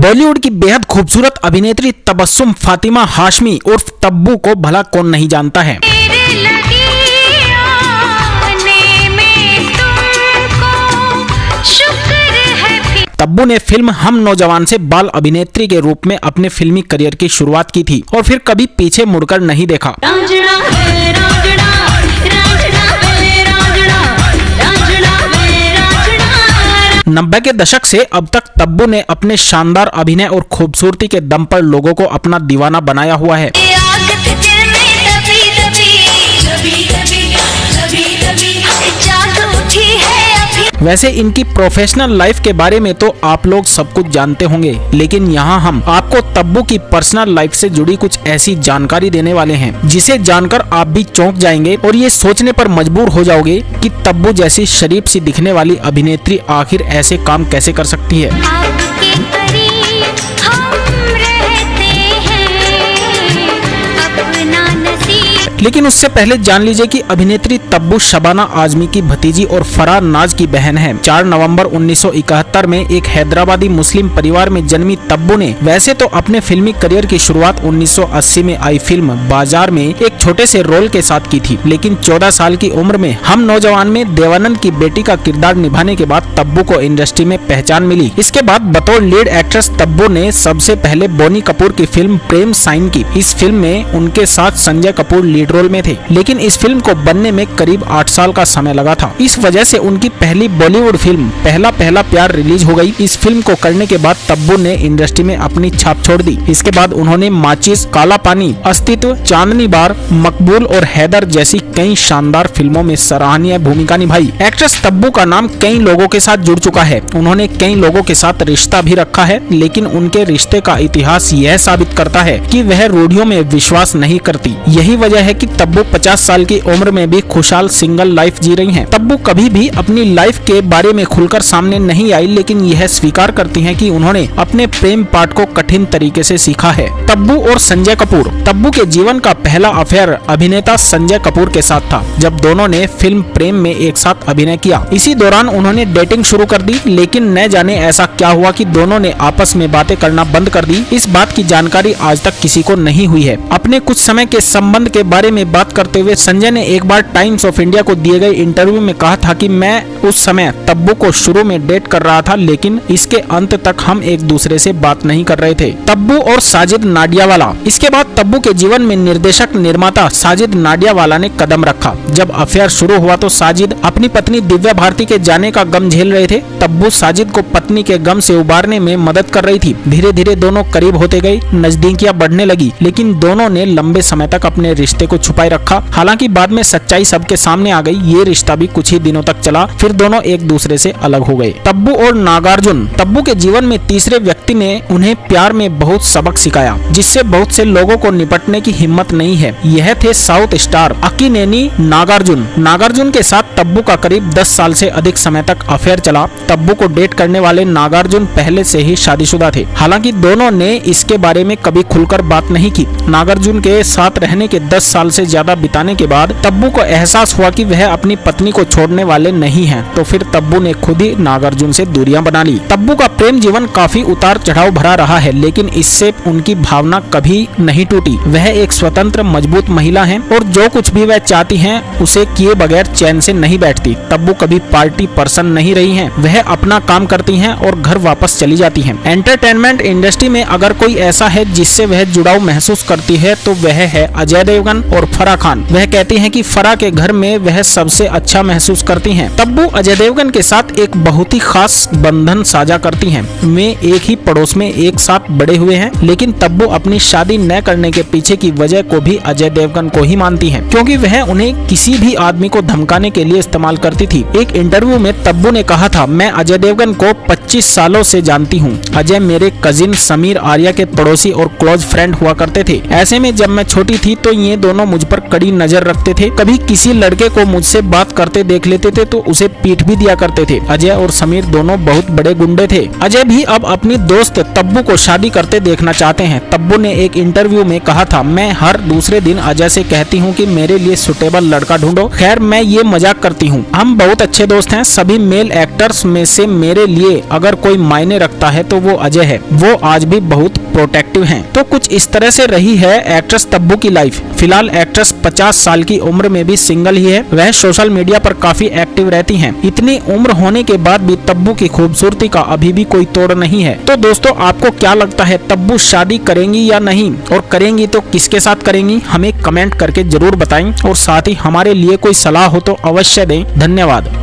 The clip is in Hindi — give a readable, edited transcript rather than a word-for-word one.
बॉलीवुड की बेहद खूबसूरत अभिनेत्री तबस्सुम फातिमा हाशमी उर्फ तब्बू को भला कौन नहीं जानता है। तब्बू ने फिल्म हम नौजवान से बाल अभिनेत्री के रूप में अपने फिल्मी करियर की शुरुआत की थी और फिर कभी पीछे मुड़कर नहीं देखा। 90 के दशक से अब तक तब्बू ने अपने शानदार अभिनय और खूबसूरती के दम पर लोगों को अपना दीवाना बनाया हुआ है। वैसे इनकी प्रोफेशनल लाइफ के बारे में तो आप लोग सब कुछ जानते होंगे, लेकिन यहाँ हम आपको तब्बू की पर्सनल लाइफ से जुड़ी कुछ ऐसी जानकारी देने वाले हैं जिसे जानकर आप भी चौंक जाएंगे और ये सोचने पर मजबूर हो जाओगे कि तब्बू जैसी शरीफ सी दिखने वाली अभिनेत्री आखिर ऐसे काम कैसे कर सकती है। लेकिन उससे पहले जान लीजिए कि अभिनेत्री तब्बू शबाना आजमी की भतीजी और फराह नाज की बहन है। 4 नवंबर 1971 में एक हैदराबादी मुस्लिम परिवार में जन्मी तब्बू ने वैसे तो अपने फिल्मी करियर की शुरुआत 1980 में आई फिल्म बाजार में एक छोटे से रोल के साथ की थी, लेकिन 14 साल की उम्र में हम नौजवान में देवानंद की बेटी का किरदार निभाने के बाद तब्बू को इंडस्ट्री में पहचान मिली। इसके बाद बतौर लीड एक्ट्रेस तब्बू ने सबसे पहले बोनी कपूर की फिल्म प्रेम साइन की। इस फिल्म में उनके साथ संजय कपूर लीड रोल में थे, लेकिन इस फिल्म को बनने में करीब 8 साल का समय लगा था। इस वजह से उनकी पहली बॉलीवुड फिल्म पहला पहला प्यार रिलीज हो गई। इस फिल्म को करने के बाद तब्बू ने इंडस्ट्री में अपनी छाप छोड़ दी। इसके बाद उन्होंने माचिस, काला पानी, अस्तित्व, चांदनी बार, मकबूल और हैदर जैसी कई शानदार फिल्मों में सराहनीय भूमिका निभाई। एक्ट्रेस तब्बू का नाम कई लोगों के साथ जुड़ चुका है। उन्होंने कई लोगों के साथ रिश्ता भी रखा है, लेकिन उनके रिश्ते का इतिहास यह साबित करता है कि वह रूढ़ियों में विश्वास नहीं करती। यही वजह है कि तब्बू 50 साल की उम्र में भी खुशहाल सिंगल लाइफ जी रही हैं। तब्बू कभी भी अपनी लाइफ के बारे में खुलकर सामने नहीं आई, लेकिन यह स्वीकार करती हैं कि उन्होंने अपने प्रेम पाठ को कठिन तरीके से सीखा है। तब्बू और संजय कपूर। तब्बू के जीवन का पहला अफेयर अभिनेता संजय कपूर के साथ था, जब दोनों ने फिल्म प्रेम में एक साथ अभिनय किया। इसी दौरान उन्होंने डेटिंग शुरू कर दी, लेकिन न जाने ऐसा क्या हुआ कि दोनों ने आपस में बातें करना बंद कर दी। इस बात की जानकारी आज तक किसी को नहीं हुई है। अपने कुछ समय के संबंध के बारे में बात करते हुए संजय ने एक बार टाइम्स ऑफ इंडिया को दिए गए इंटरव्यू में कहा था कि मैं उस समय तब्बू को शुरू में डेट कर रहा था, लेकिन इसके अंत तक हम एक दूसरे से बात नहीं कर रहे थे। तब्बू और साजिद नाडियावाला। इसके बाद तब्बू के जीवन में निर्देशक निर्माता साजिद नाडियावाला ने कदम रखा। जब अफेयर शुरू हुआ तो साजिद अपनी पत्नी दिव्या भारती के जाने का गम झेल रहे थे। तब्बू साजिद को पत्नी के गम से उबारने में मदद कर रही थी। धीरे धीरे दोनों करीब होते गए, नजदीकियां बढ़ने लगी, लेकिन दोनों ने लंबे समय तक अपने रिश्ते को छुपाए रखा। हालांकि बाद में सच्चाई सबके सामने आ गई। ये रिश्ता भी कुछ ही दिनों तक चला, फिर दोनों एक दूसरे से अलग हो गए। तब्बू और नागार्जुन। तब्बू के जीवन में तीसरे व्यक्ति ने उन्हें प्यार में बहुत सबक सिखाया, जिससे बहुत से लोगों को निपटने की हिम्मत नहीं है। यह थे साउथ स्टार अक्किनेनी नागार्जुन। नागार्जुन के साथ तब्बू का करीब 10 साल से अधिक समय तक अफेयर चला। तब्बू को डेट करने वाले नागार्जुन पहले से ही शादीशुदा थे। हालांकि दोनों ने इसके बारे में कभी खुलकर बात नहीं की। नागार्जुन के साथ रहने के 10 साल से ज्यादा बिताने के बाद तब्बू को एहसास हुआ कि वह अपनी पत्नी को छोड़ने वाले नहीं हैं, तो फिर तब्बू ने खुद ही नागार्जुन से दूरियां बना ली। तब्बू का प्रेम जीवन काफी उतार चढ़ाव भरा रहा है, लेकिन इससे उनकी भावना कभी नहीं टूटी। वह एक स्वतंत्र मजबूत महिला हैं और जो कुछ भी वह चाहती हैं उसे किए बगैर चैन से नहीं बैठती। तब्बू कभी पार्टी पर्सन नहीं रही हैं। वह अपना काम करती हैं और घर वापस चली जाती हैं। एंटरटेनमेंट इंडस्ट्री में अगर कोई ऐसा है जिससे वह जुड़ाव महसूस करती है तो वह है अजय देवगन और फराह खान। वह कहती हैं कि फराह के घर में वह सबसे अच्छा महसूस करती हैं। तब्बू अजय देवगन के साथ एक बहुत ही खास बंधन साझा करती हैं। वे एक ही पड़ोस में एक साथ बड़े हुए हैं, लेकिन तब्बू अपनी शादी न करने के पीछे की वजह को भी अजय देवगन को ही मानती हैं, क्योंकि वह उन्हें किसी भी आदमी को धमकाने के लिए इस्तेमाल करती थी। एक इंटरव्यू में तब्बू ने कहा था, मैं अजय देवगन को 25 सालों से जानती हूँ। अजय मेरे कजिन समीर आर्या के पड़ोसी और क्लोज फ्रेंड हुआ करते थे। ऐसे में जब मैं छोटी थी तो ये दोनों मुझ पर कड़ी नजर रखते थे। कभी किसी लड़के को मुझसे बात करते देख लेते थे तो उसे पीट भी दिया करते थे। अजय और समीर दोनों बहुत बड़े गुंडे थे। अजय भी अब अपनी दोस्त तब्बू को शादी करते देखना चाहते हैं। तब्बू ने एक इंटरव्यू में कहा था, मैं हर दूसरे दिन अजय से कहती हूँ कि मेरे लिए सुटेबल लड़का ढूंढो। खैर मैं ये मजाक करती हूँ, हम बहुत अच्छे दोस्त हैं। सभी मेल एक्टर्स में से मेरे लिए अगर कोई मायने रखता है तो वो अजय है। वो आज भी बहुत प्रोटेक्टिव हैं। तो कुछ इस तरह से रही है एक्ट्रेस तब्बू की लाइफ। फिलहाल एक्ट्रेस 50 साल की उम्र में भी सिंगल ही है। वह सोशल मीडिया पर काफी एक्टिव रहती हैं। इतनी उम्र होने के बाद भी तब्बू की खूबसूरती का अभी भी कोई तोड़ नहीं है। तो दोस्तों आपको क्या लगता है, तब्बू शादी करेंगी या नहीं, और करेंगी तो किसके साथ करेंगी, हमें कमेंट करके जरूर बताएं। और साथ ही हमारे लिए कोई सलाह हो तो अवश्य दें। धन्यवाद।